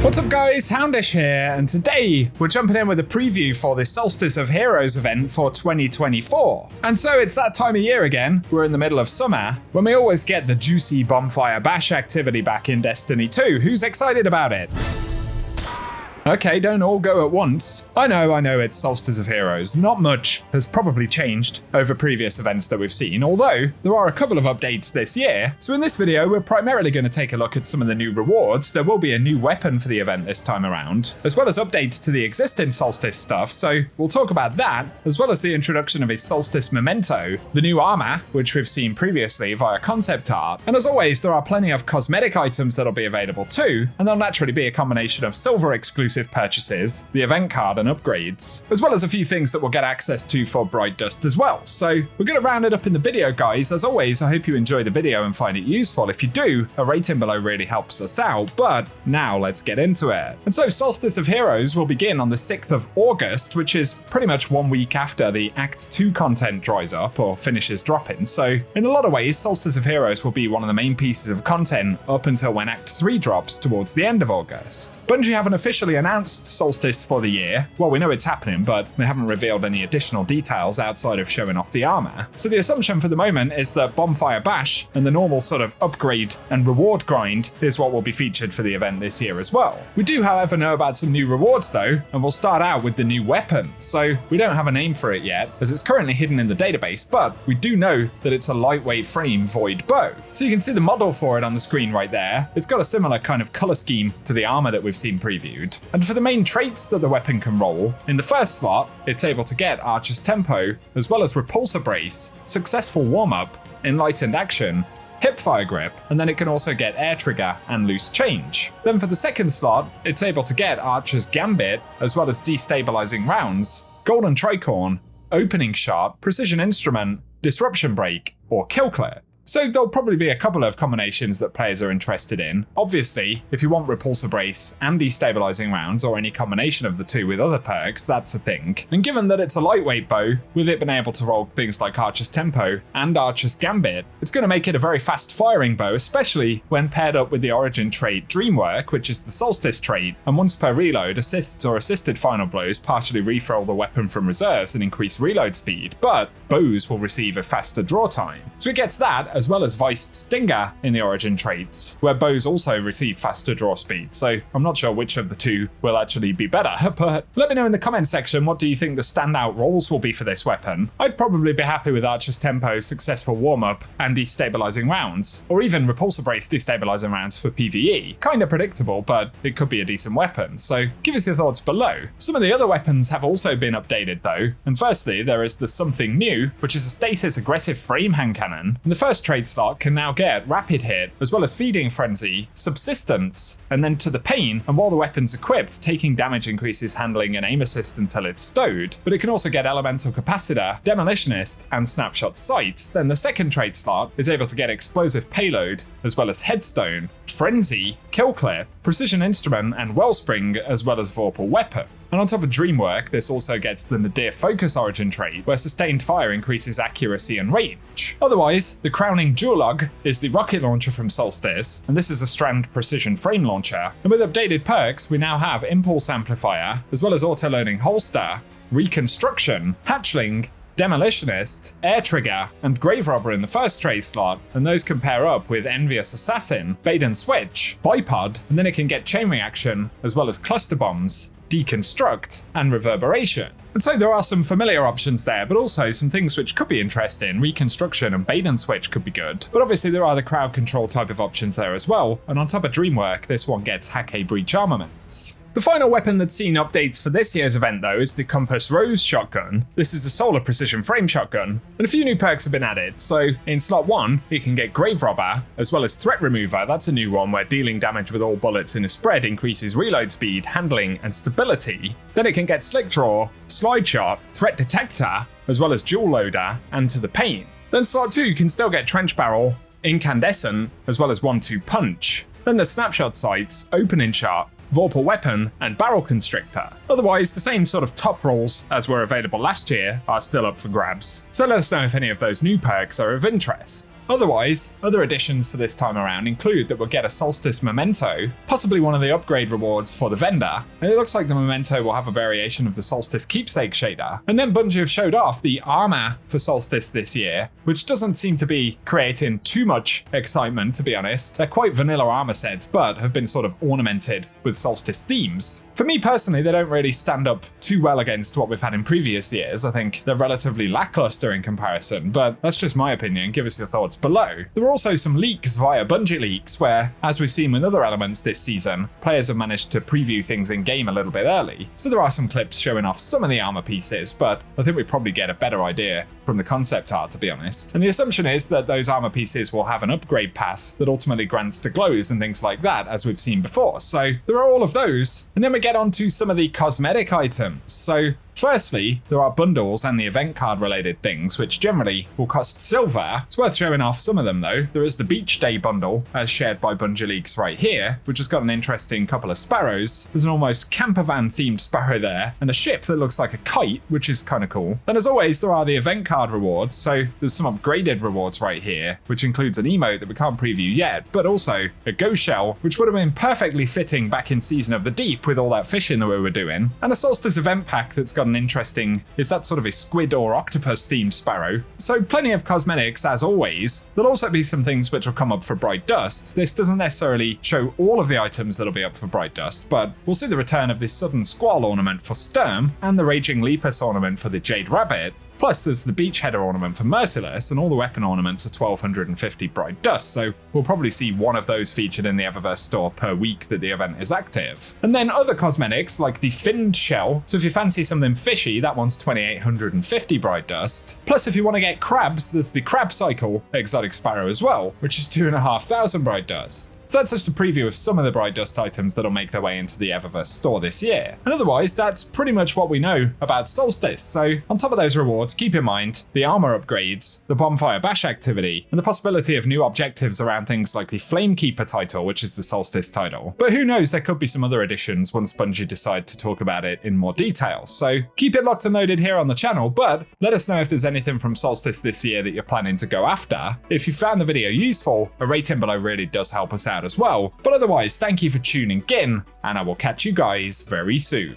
What's up guys, Houndish here, and today we're jumping in with a preview for the Solstice of Heroes event for 2024. And so it's that time of year again, we're in the middle of summer, when we always get the juicy bonfire bash activity back in Destiny 2. Who's excited about it? Okay, don't all go at once. I know, it's Solstice of Heroes. Not much has probably changed over previous events that we've seen, although there are a couple of updates this year. So in this video, we're primarily going to take a look at some of the new rewards. There will be a new weapon for the event this time around, as well as updates to the existing Solstice stuff, so we'll talk about that, as well as the introduction of a Solstice memento, the new armor, which we've seen previously via concept art, and as always, there are plenty of cosmetic items that'll be available too, and there'll naturally be a combination of silver exclusive purchases, the event card and upgrades, as well as a few things that we'll get access to for Bright Dust as well. So we're going to round it up in the video, guys. As always, I hope you enjoy the video and find it useful. If you do, a rating below really helps us out, but now let's get into it. And so Solstice of Heroes will begin on the 6th of August, which is pretty much 1 week after the Act 2 content dries up or finishes dropping. So in a lot of ways, Solstice of Heroes will be one of the main pieces of content up until when Act 3 drops towards the end of August. Bungie haven't officially announced Solstice for the year. Well, we know it's happening, but they haven't revealed any additional details outside of showing off the armor. So the assumption for the moment is that Bonfire Bash and the normal sort of upgrade and reward grind is what will be featured for the event this year as well. We do, however, know about some new rewards though, and we'll start out with the new weapon. So we don't have a name for it yet, as it's currently hidden in the database, but we do know that it's a lightweight frame void bow. So you can see the model for it on the screen right there. It's got a similar kind of color scheme to the armor that we've seen previewed. And for the main traits that the weapon can roll, in the first slot, it's able to get Archer's Tempo, as well as Repulsor Brace, Successful Warm-Up, Enlightened Action, Hipfire Grip, and then it can also get Air Trigger and Loose Change. Then for the second slot, it's able to get Archer's Gambit, as well as Destabilizing Rounds, Golden Tricorn, Opening Shot, Precision Instrument, Disruption Break, or Kill Clip. So there'll probably be a couple of combinations that players are interested in. Obviously, if you want Repulsor Brace and Destabilizing Rounds, or any combination of the two with other perks, that's a thing. And given that it's a lightweight bow, with it being able to roll things like Archer's Tempo and Archer's Gambit, it's going to make it a very fast firing bow, especially when paired up with the origin trait Dreamwork, which is the Solstice trait, and once per reload, assists or assisted final blows partially refill the weapon from reserves and increase reload speed, but bows will receive a faster draw time. So it gets that, as well as Viced Stinger in the origin traits, where bows also receive faster draw speed, so I'm not sure which of the two will actually be better, but let me know in the comment section what do you think the standout rolls will be for this weapon. I'd probably be happy with Archer's Tempo, Successful Warm-Up, and Destabilizing Rounds, or even Repulsor Brace Destabilizing Rounds for PvE. Kinda predictable, but it could be a decent weapon, so give us your thoughts below. Some of the other weapons have also been updated though, and firstly there is the Something New, which is a stasis aggressive frame hand cannon, and the first trade slot can now get Rapid Hit, as well as Feeding Frenzy, Subsistence, and then To the Pain, and while the weapon's equipped, taking damage increases handling and aim assist until it's stowed, but it can also get Elemental Capacitor, Demolitionist, and Snapshot Sights. Then the second trade slot is able to get Explosive Payload, as well as Headstone, Frenzy, Kill Clip, Precision Instrument, and Wellspring, as well as Vorpal Weapon. And on top of Dreamwork, this also gets the Nadir Focus origin trait, where sustained fire increases accuracy and range. Otherwise, the crowning Duolog is the rocket launcher from Solstice, and this is a Strand Precision Frame Launcher. And with updated perks, we now have Impulse Amplifier, as well as Auto-Loading Holster, Reconstruction, Hatchling, Demolitionist, Air Trigger, and Grave Robber in the first trade slot, and those can pair up with Envious Assassin, Bait and Switch, Bipod, and then it can get Chain Reaction, as well as Cluster Bombs, Deconstruct, and Reverberation. And so there are some familiar options there, but also some things which could be interesting. Reconstruction and Bait and Switch could be good, but obviously there are the crowd control type of options there as well, and on top of Dreamwork, this one gets Hake Breach armaments. The final weapon that's seen updates for this year's event though is the Compass Rose shotgun. This is the Solar Precision Frame shotgun, and a few new perks have been added. So in slot 1, it can get Grave Robber, as well as Threat Remover. That's a new one where dealing damage with all bullets in a spread increases reload speed, handling, and stability. Then it can get Slick Draw, Slide Shot, Threat Detector, as well as Dual Loader, and To the Pain. Then slot 2 can still get Trench Barrel, Incandescent, as well as 1-2 Punch. Then the Snapshot Sights, Opening Shot, Vorpal Weapon, and Barrel Constrictor. Otherwise, the same sort of top rolls as were available last year are still up for grabs, so let us know if any of those new perks are of interest. Otherwise, other additions for this time around include that we'll get a Solstice memento, possibly one of the upgrade rewards for the vendor, and it looks like the memento will have a variation of the Solstice keepsake shader. And then Bungie have showed off the armor for Solstice this year, which doesn't seem to be creating too much excitement, to be honest. They're quite vanilla armor sets, but have been sort of ornamented with Solstice themes. For me personally, they don't really stand up too well against what we've had in previous years. I think they're relatively lackluster in comparison, but that's just my opinion. Give us your thoughts below. There were also some leaks via Bungie leaks where, as we've seen with other elements this season, players have managed to preview things in game a little bit early. So there are some clips showing off some of the armor pieces, but I think we probably get a better idea from the concept art, to be honest. And the assumption is that those armor pieces will have an upgrade path that ultimately grants the glows and things like that, as we've seen before. So there are all of those. And then we get on to some of the cosmetic items. So firstly, there are bundles and the event card related things, which generally will cost silver. It's worth showing off some of them though. There is the Beach Day bundle, as shared by Bungie Leaks right here, which has got an interesting couple of sparrows. There's an almost camper van themed sparrow there, and a ship that looks like a kite, which is kind of cool. Then as always, there are the event card rewards. So there's some upgraded rewards right here, which includes an emote that we can't preview yet, but also a ghost shell, which would have been perfectly fitting back in Season of the Deep with all that fishing that we were doing, and a Solstice event pack that's got an interesting, is that sort of a squid or octopus themed sparrow. So plenty of cosmetics as always. There'll also be some things which will come up for Bright Dust. This doesn't necessarily show all of the items that'll be up for Bright Dust, but we'll see the return of this Sudden Squall ornament for Sturm and the Raging Lepus ornament for the Jade Rabbit. Plus there's the Beach Header ornament for Merciless, and all the weapon ornaments are 1250 Bright Dust, so we'll probably see one of those featured in the Eververse store per week that the event is active. And then other cosmetics like the Finned Shell, so if you fancy something fishy, that one's 2850 Bright Dust. Plus if you want to get crabs, there's the Crab Cycle exotic sparrow as well, which is 2500 Bright Dust. So that's just a preview of some of the Bright Dust items that'll make their way into the Eververse store this year. And otherwise, that's pretty much what we know about Solstice. So on top of those rewards, keep in mind the armor upgrades, the Bonfire Bash activity, and the possibility of new objectives around things like the Flamekeeper title, which is the Solstice title. But who knows, there could be some other additions once Bungie decide to talk about it in more detail. So keep it locked and loaded here on the channel, but let us know if there's anything from Solstice this year that you're planning to go after. If you found the video useful, a rating below really does help us out as well. But otherwise, thank you for tuning in, and I will catch you guys very soon.